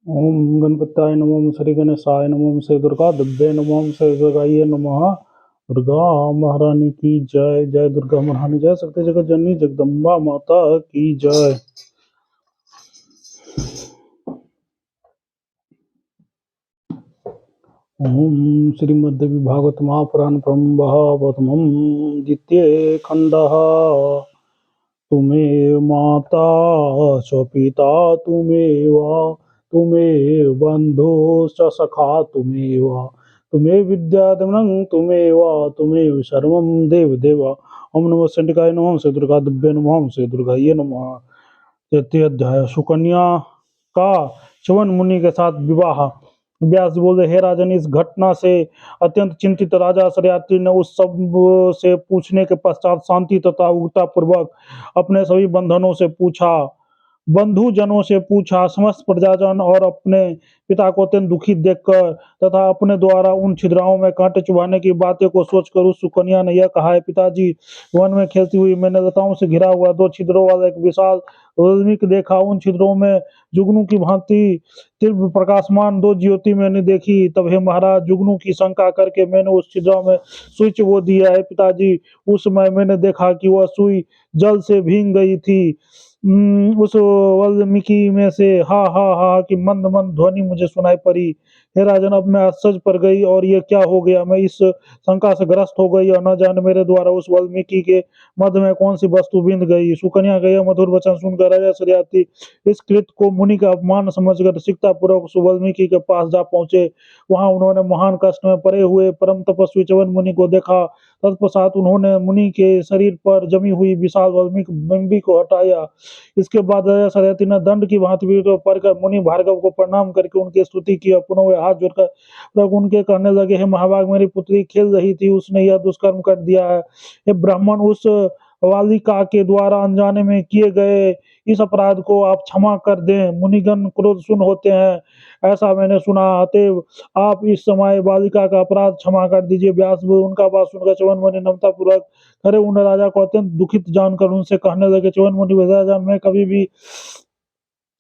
ओम गणपताय नमः, ओम श्री गणेशाय नमः, ओम श्री दुर्गा दिव्य नमः, ओम श्री दुर्गाय नमः। दुर्गा महारानी की जय। जय दुर्गा महारानी, जय शक्ति जगत जननी जगदम्बा माता की जय। ओम श्रीमद्देवी भागवत महापुराण ब्रह्म प्रथमं द्वितीय खंडः। तुमेव माता च पिता तुमेव, तुमेव बन्धुश्च सखा तुमेव, तुमेव विद्याधनं तुमेव, तुमेव सर्वं देवदेव। ओम नमः चंडिकाय नमः, ओम श्री दुर्गा दिव्य नमः, ओम श्री दुर्गाय नमः। तृतीय अध्याय। सुकन्या का च्यवन मुनि के साथ विवाह। व्यास जी बोले, हे राजन, इस घटना से अत्यंत चिंतित राजा शर्याती ने उस सब से पूछने के पश्चात शांति तथा उग्रता पूर्वक अपने सभी बंधु जनों से पूछा। समस्त प्रजाजन और अपने पिता को अत्यंत दुखी देखकर तथा अपने द्वारा उन छिद्राओं में कांटे चुभाने की बातें को सोचकर उस सुकन्या ने यह कहा, है पिताजी, वन में खेलती हुई मैंने लताओं से घिरा हुआ 2 छिद्रों वाला एक विशाल रजनीक देखा। उन छिद्रों में जुगनू की भांति तीव्र प्रकाशमान 2 ज्योति मैंने देखी। तब हे महाराज, जुगनू की शंका करके मैंने उस छिद्रों में सुई चुबो दिया है पिताजी। उस समय मैंने देखा कि वह सुई जल से भीग गई थी। उस वाल्मीकि में से हा हा हा की मंद मंद ध्वनि मुझे सुनाई पड़ी। हे राजन, अब मैं आश्चर्य पर गई और ये क्या हो गया। मैं इस शंका से ग्रस्त हो गई और न जाने मेरे द्वारा उस वाल्मीकि के मध्य में कौन सी वस्तु बिंद गई। सुकन्या का यह मधुर वचन सुनकर राजा सरियाती इस कृत को मुनि का अपमान समझकर सिकता पूर्वक वाल्मीकि के पास जा पहुंचे। वहां उन्होंने महान कष्ट में पड़े हुए परम तपस्वी च्यवन मुनि को देखा। तत्पश्चात उन्होंने मुनि के शरीर पर जमी हुई विशाल बिंबी को हटाया। इसके बाद राजा सरियाती ने दंड की भांति वीर पढ़कर मुनि भार्गव को प्रणाम करके उनकी स्तुति की और पुनः वे हाथ जोड़कर तब उनके कहने लगे, हे महाभाग, मेरी पुत्री खेल रही थी, उसने यह दुष्कर्म कर दिया है। हे ब्राह्मण, उस बालिका के द्वारा अनजाने में किए गए इस अपराध को आप क्षमा कर दें। मुनिगण क्रोध सुन होते हैं, ऐसा मैंने सुना। अतएव आप इस समय बालिका का अपराध क्षमा कर दीजिए। व्यास उनका बात सुनकर च्यवन मुनि नम्रता पूर्वक खड़े उन राजा को अत्यंत दुखित जानकर उनसे कहने लगे, च्यवन मुनि, राजा, मैं कभी भी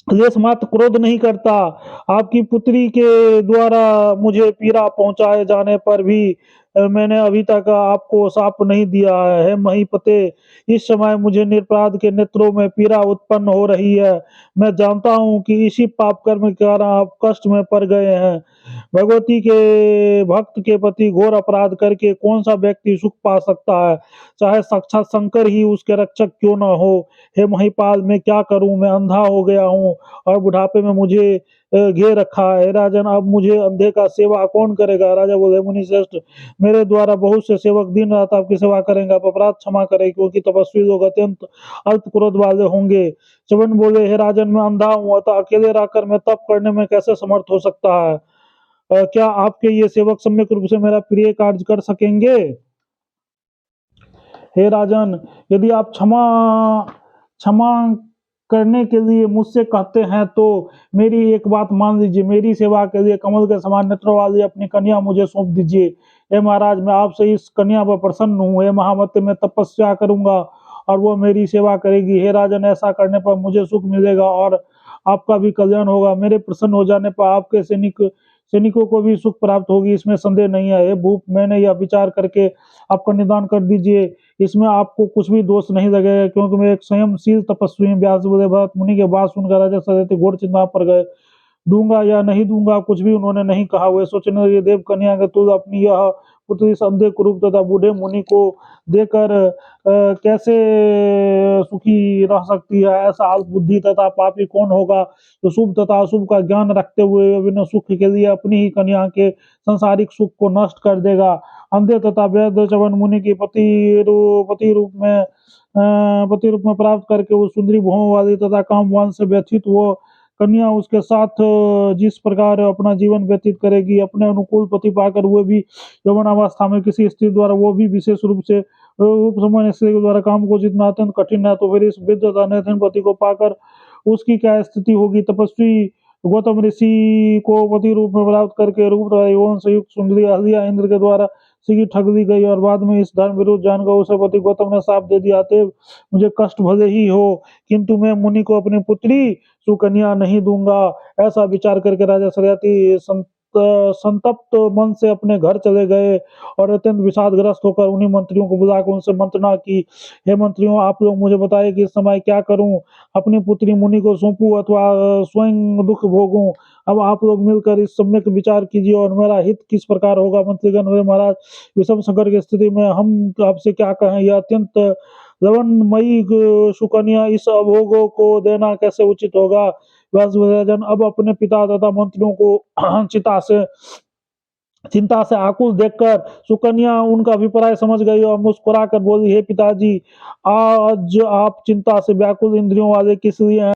लेश मात्र क्रोध नहीं करता। आपकी पुत्री के द्वारा मुझे पीड़ा पहुंचाए जाने पर भी मैंने अभी तक आपको शाप नहीं दिया है। हे महीपते, इस समय मुझे निरपराध के नेत्रों में पीड़ा उत्पन्न हो रही है। मैं जानता हूँ कि इसी पाप कर्म के कारण आप कष्ट में पड़ गए हैं। भगवती के भक्त के प्रति घोर अपराध करके कौन सा व्यक्ति सुख पा सकता है, चाहे साक्षात शंकर ही उसके रक्षक क्यों न हो। हे महिपाल, मैं क्या करूं, मैं अंधा हो गया हूँ और बुढ़ापे में मुझे घेर रखा है। राजन, अब मुझे अंधे का सेवा कौन करेगा। राजा बोले, मुनि श्रेष्ठ, मेरे द्वारा बहुत से सेवक दिन रात आपकी सेवा करेंगे। आप अपराध क्षमा करें, क्योंकि तपस्वी लोग अत्यंत अल्प क्रोध वाले होंगे। च्यवन बोले, हे राजन, मैं अंधा हूँ, अतः अकेले रहकर मैं तप करने में कैसे समर्थ हो सकता है। क्या आपके ये सेवक सम्यक रूप से मेरा प्रिय कार्य कर सकेंगे। हे राजन, यदि आप क्षमा क्षमा करने के लिए मुझसे कहते हैं तो मेरी एक बात मान लीजिए। मेरी सेवा के लिए कमल के समान नेत्रों वाली अपनी कन्या मुझे सौंप दीजिए। हे महाराज, मैं आपसे इस कन्या पर प्रसन्न हूँ। हे महामते, मैं तपस्या करूंगा और वो मेरी सेवा करेगी। हे राजन, ऐसा करने पर मुझे सुख मिलेगा और आपका भी कल्याण होगा। मेरे प्रसन्न हो जाने पर आपके सैनिकों को भी सुख प्राप्त होगी, इसमें संदेह नहीं है। हे भूप, मैंने यह विचार करके आपका निदान कर दीजिए। इसमें आपको कुछ भी दोष नहीं लगेगा, क्योंकि मैं एक संयमशील तपस्वी हूँ। व्यास बोले, भरत मुनि के बात सुनकर राजा सरियाती घोर चिंता पर गए। दूंगा या नहीं दूंगा, कुछ भी उन्होंने नहीं कहा। वे सोचने लगे, देव कन्या के तुल्य अपनी यह पुत्री संदेह कुरूप तथा बूढ़े मुनि को देकर कैसे सुखी रह सकती है। ऐसा अल्प बुद्धि तथा पापी कौन होगा जो शुभ तथा अशुभ का ज्ञान रखते हुए बिना सुख के लिए अपनी ही कन्या के संसारिक सुख को नष्ट कर देगा। अंधे तथा वैद्य च्यवन मुनि की पति रूप में प्राप्त करके उस सुंदरी भोम वाली तथा कामवान से व्यथित वो कन्या उसके साथ जिस प्रकार अपना जीवन व्यतीत करेगी, अपने अनुकूल पति पाकर वो भी यौवनावस्था में किसी स्त्री द्वारा, वो भी विशेष रूप से रूप समान स्त्री के द्वारा काम को जितना अत्यंत कठिन है, तो फिर इस वृद्ध तथा नेत्रहीन पति को पाकर उसकी क्या स्थिति होगी। तपस्वी गौतम ऋषि को पति रूप में प्राप्त करके रूप तथा यौवन से युक्त सुंदरी अहल्या इंद्र के द्वारा सिगी ठग दी गई और बाद में इस धर्म विरुद्ध जानकर उसे पति गौतम ने साफ दे दिया, अतएव मुझे कष्ट भले ही हो किंतु मैं मुनि को अपनी पुत्री सुकन्या नहीं दूंगा। ऐसा विचार करके राजा सरियाती संतप्त मन से अपने घर चले गए और अत्यंत विषादग्रस्त होकर उन्हीं मंत्रियों को बुलाकर उनसे मंत्रणा की, हे मंत्रियों, आप लोग मुझे बताइए कि इस समय क्या करूं, अपनी पुत्री मुनि को सौंपूं अथवा स्वयं दुख भोगूं। अब आप लोग मिलकर इस सम्यक विचार कीजिए और मेरा हित किस प्रकार होगा। मंत्रीगण, वे महाराज, विषम संकट की स्थिति में हम आपसे क्या कहें, यह अत्यंत लवणमयी सुकन्या इस अभोगों को देना कैसे उचित होगा। व्यासराजन अब अपने पिता तथा मंत्रियों को चिंता से आकुल देखकर सुकन्या उनका अभिप्राय समझ गई और मुस्कुराकर बोली, हे पिताजी, आज आप चिंता से व्याकुल इंद्रियों वाले किस लिए हैं?